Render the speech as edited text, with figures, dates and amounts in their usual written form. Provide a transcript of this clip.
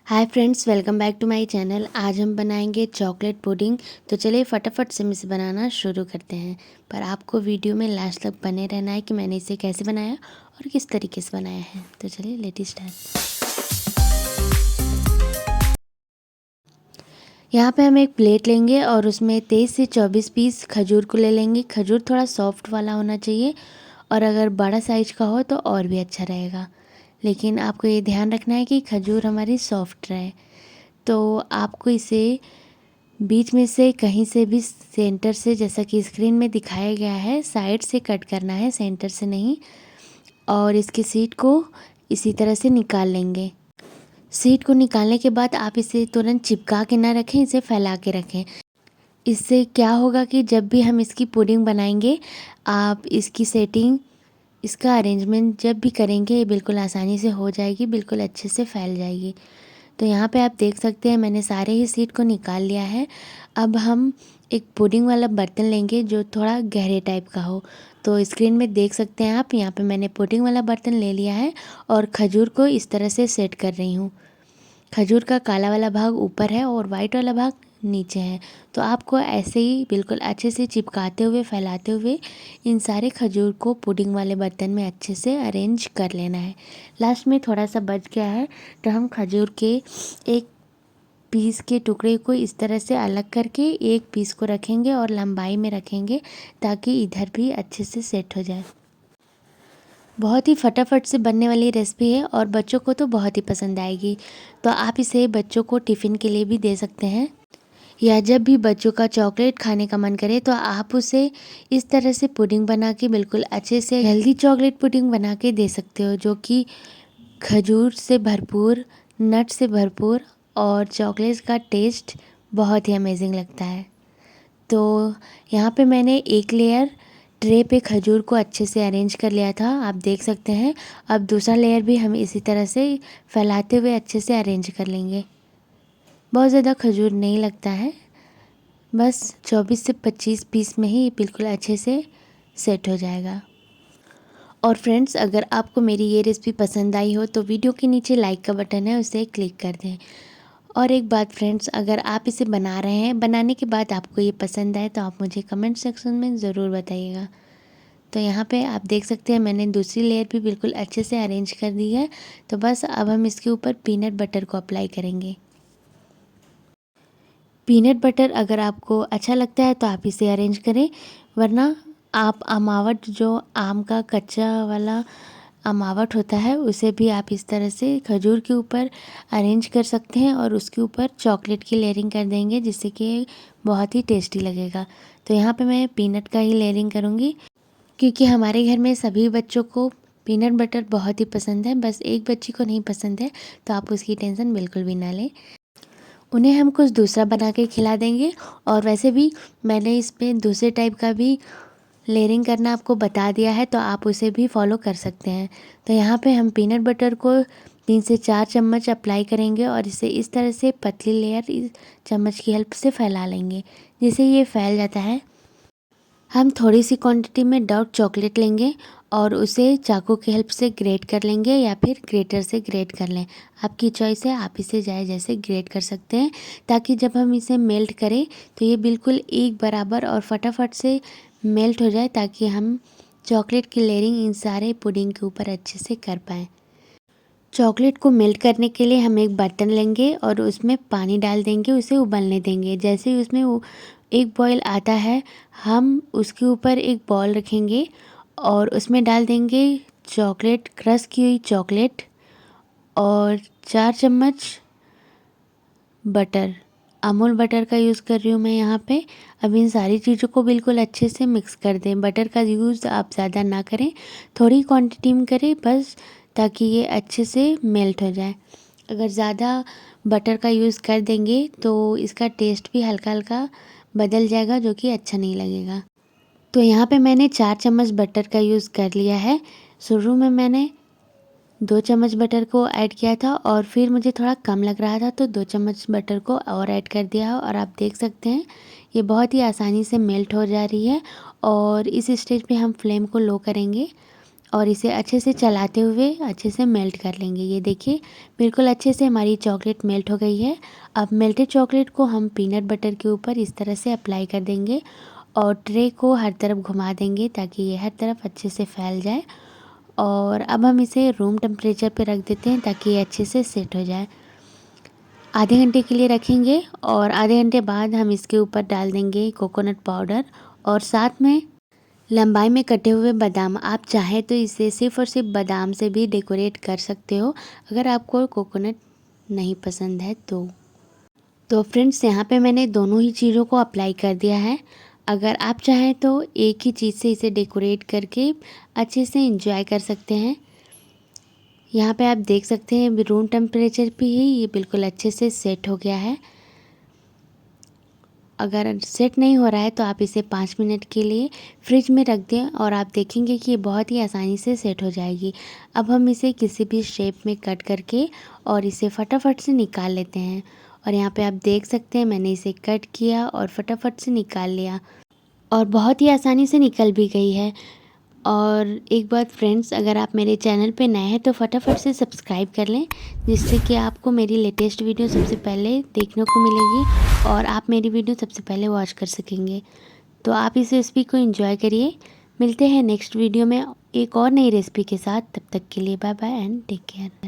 Hi friends, welcome back to my channel. आज हम बनाएंगे चॉकलेट पुडिंग। तो चलिए फटाफट से हम इसे बनाना शुरू करते हैं। पर आपको वीडियो में लास्ट तक बने रहना है कि मैंने इसे कैसे बनाया और किस तरीके से बनाया है। तो चलिए लेट्स स्टार्ट। यहाँ पे हम एक प्लेट लेंगे और उसमें 23 से 24 पीस खजूर को ले लेंगे। खजूर थोड़ा सॉफ्ट वाला होना चाहिए और अगर बड़ा साइज का हो तो और भी अच्छा रहेगा, लेकिन आपको ये ध्यान रखना है कि खजूर हमारी सॉफ्ट रहे। तो आपको इसे बीच में से कहीं से भी सेंटर से, जैसा कि स्क्रीन में दिखाया गया है, साइड से कट करना है, सेंटर से नहीं। और इसकी सीट को इसी तरह से निकाल लेंगे। सीट को निकालने के बाद आप इसे तुरंत चिपका के ना रखें, इसे फैला के रखें। इससे क्या होगा कि जब भी हम इसकी पुडिंग बनाएंगे, आप इसकी सेटिंग, इसका अरेंजमेंट जब भी करेंगे ये बिल्कुल आसानी से हो जाएगी, बिल्कुल अच्छे से फैल जाएगी। तो यहाँ पे आप देख सकते हैं मैंने सारे ही सीट को निकाल लिया है। अब हम एक पुडिंग वाला बर्तन लेंगे जो थोड़ा गहरे टाइप का हो। तो स्क्रीन में देख सकते हैं आप, यहाँ पे मैंने पुडिंग वाला बर्तन ले लिया है और खजूर को इस तरह से सेट कर रही हूँ। खजूर का काला वाला भाग ऊपर है और वाइट वाला भाग नीचे है। तो आपको ऐसे ही बिल्कुल अच्छे से चिपकाते हुए, फैलाते हुए इन सारे खजूर को पुडिंग वाले बर्तन में अच्छे से अरेंज कर लेना है। लास्ट में थोड़ा सा बच गया है तो हम खजूर के एक पीस के टुकड़े को इस तरह से अलग करके एक पीस को रखेंगे और लंबाई में रखेंगे ताकि इधर भी अच्छे से सेट हो जाए। बहुत ही फटाफट से बनने वाली रेसिपी है और बच्चों को तो बहुत ही पसंद आएगी। तो आप इसे बच्चों को टिफ़िन के लिए भी दे सकते हैं, या जब भी बच्चों का चॉकलेट खाने का मन करे तो आप उसे इस तरह से पुडिंग बना के, बिल्कुल अच्छे से हेल्दी चॉकलेट पुडिंग बना के दे सकते हो, जो कि खजूर से भरपूर, नट से भरपूर और चॉकलेट का टेस्ट बहुत ही अमेजिंग लगता है। तो यहाँ पे मैंने एक लेयर ट्रे पे खजूर को अच्छे से अरेंज कर लिया था, आप देख सकते हैं। अब दूसरा लेयर भी हम इसी तरह से फैलाते हुए अच्छे से अरेंज कर लेंगे। बहुत ज़्यादा खजूर नहीं लगता है, बस 24 से 25 पीस में ही बिल्कुल अच्छे से सेट हो जाएगा। और फ्रेंड्स, अगर आपको मेरी ये रेसिपी पसंद आई हो तो वीडियो के नीचे लाइक का बटन है, उसे क्लिक कर दें। और एक बात फ्रेंड्स, अगर आप इसे बना रहे हैं, बनाने के बाद आपको ये पसंद आए तो आप मुझे कमेंट सेक्शन में ज़रूर बताइएगा। तो यहाँ पे आप देख सकते हैं मैंने दूसरी लेयर भी बिल्कुल अच्छे से अरेंज कर दी है। तो बस अब हम इसके ऊपर पीनट बटर को अप्लाई करेंगे। पीनट बटर अगर आपको अच्छा लगता है तो आप इसे अरेंज करें, वरना आप अमावट, जो आम का कच्चा वाला अमावट होता है, उसे भी आप इस तरह से खजूर के ऊपर अरेंज कर सकते हैं और उसके ऊपर चॉकलेट की लेयरिंग कर देंगे, जिससे कि बहुत ही टेस्टी लगेगा। तो यहाँ पे मैं पीनट का ही लेयरिंग करूँगी, क्योंकि हमारे घर में सभी बच्चों को पीनट बटर बहुत ही पसंद है। बस एक बच्ची को नहीं पसंद है, तो आप उसकी टेंशन बिल्कुल भी ना लें, उन्हें हम कुछ दूसरा बना के खिला देंगे। और वैसे भी मैंने इसमें दूसरे टाइप का भी लेयरिंग करना आपको बता दिया है, तो आप उसे भी फॉलो कर सकते हैं। तो यहाँ पे हम पीनट बटर को 3 से 4 चम्मच अप्लाई करेंगे और इसे इस तरह से पतली लेयर इस चम्मच की हेल्प से फैला लेंगे। जिसे ये फैल जाता है, हम थोड़ी सी क्वांटिटी में डार्क चॉकलेट लेंगे और उसे चाकू की हेल्प से ग्रेट कर लेंगे, या फिर ग्रेटर से ग्रेट कर लें, आपकी चॉइस है। आप इसे चाहे जैसे ग्रेट कर सकते हैं, ताकि जब हम इसे मेल्ट करें तो ये बिल्कुल एक बराबर और फटाफट से मेल्ट हो जाए, ताकि हम चॉकलेट की लेयरिंग इन सारे पुडिंग के ऊपर अच्छे से कर पाएँ। चॉकलेट को मेल्ट करने के लिए हम एक बर्तन लेंगे और उसमें पानी डाल देंगे, उसे उबलने देंगे। जैसे ही उसमें एक बॉयल आता है, हम उसके ऊपर एक बॉल रखेंगे और उसमें डाल देंगे चॉकलेट, क्रश की हुई चॉकलेट और 4 चम्मच बटर। अमूल बटर का यूज़ कर रही हूँ मैं यहाँ पे। अब इन सारी चीज़ों को बिल्कुल अच्छे से मिक्स कर दें। बटर का यूज़ आप ज़्यादा ना करें, थोड़ी क्वांटिटी में करें बस, ताकि ये अच्छे से मेल्ट हो जाए। अगर ज़्यादा बटर का यूज़ कर देंगे तो इसका टेस्ट भी हल्का हल्का बदल जाएगा, जो कि अच्छा नहीं लगेगा। तो यहाँ पे मैंने 4 चम्मच बटर का यूज़ कर लिया है। शुरू में मैंने 2 चम्मच बटर को ऐड किया था और फिर मुझे थोड़ा कम लग रहा था तो 2 चम्मच बटर को और ऐड कर दिया है। और आप देख सकते हैं ये बहुत ही आसानी से मेल्ट हो जा रही है। और इस स्टेज पे हम फ्लेम को लो करेंगे और इसे अच्छे से चलाते हुए अच्छे से मेल्ट कर लेंगे। ये देखिए बिल्कुल अच्छे से हमारी चॉकलेट मेल्ट हो गई है। अब मेल्टेड चॉकलेट को हम पीनट बटर के ऊपर इस तरह से अप्लाई कर देंगे और ट्रे को हर तरफ घुमा देंगे ताकि ये हर तरफ अच्छे से फैल जाए। और अब हम इसे रूम टेम्परेचर पे रख देते हैं ताकि ये अच्छे से सेट हो जाए। आधे घंटे के लिए रखेंगे और आधे घंटे बाद हम इसके ऊपर डाल देंगे कोकोनट पाउडर और साथ में लंबाई में कटे हुए बादाम। आप चाहें तो इसे सिर्फ़ और सिर्फ बादाम से भी डेकोरेट कर सकते हो अगर आपको कोकोनट नहीं पसंद है तो फ्रेंड्स यहाँ पे मैंने दोनों ही चीज़ों को अप्लाई कर दिया है। अगर आप चाहें तो एक ही चीज़ से इसे डेकोरेट करके अच्छे से एंजॉय कर सकते हैं। यहाँ पे आप देख सकते हैं रूम टेम्परेचर पे ही ये बिल्कुल अच्छे से सेट हो गया है। अगर सेट नहीं हो रहा है तो आप इसे 5 मिनट के लिए फ्रिज में रख दें और आप देखेंगे कि ये बहुत ही आसानी से सेट हो जाएगी। अब हम इसे किसी भी शेप में कट करके और इसे फटाफट से निकाल लेते हैं। और यहाँ पे आप देख सकते हैं मैंने इसे कट किया और फटाफट से निकाल लिया और बहुत ही आसानी से निकल भी गई है। और एक बात फ्रेंड्स, अगर आप मेरे चैनल पे नए हैं तो फटाफट से सब्सक्राइब कर लें जिससे कि आपको मेरी लेटेस्ट वीडियो सबसे पहले देखने को मिलेगी और आप मेरी वीडियो सबसे पहले वॉच कर सकेंगे। तो आप इस रेसिपी को एंजॉय करिए। मिलते हैं नेक्स्ट वीडियो में एक और नई रेसिपी के साथ। तब तक के लिए bye bye and take care.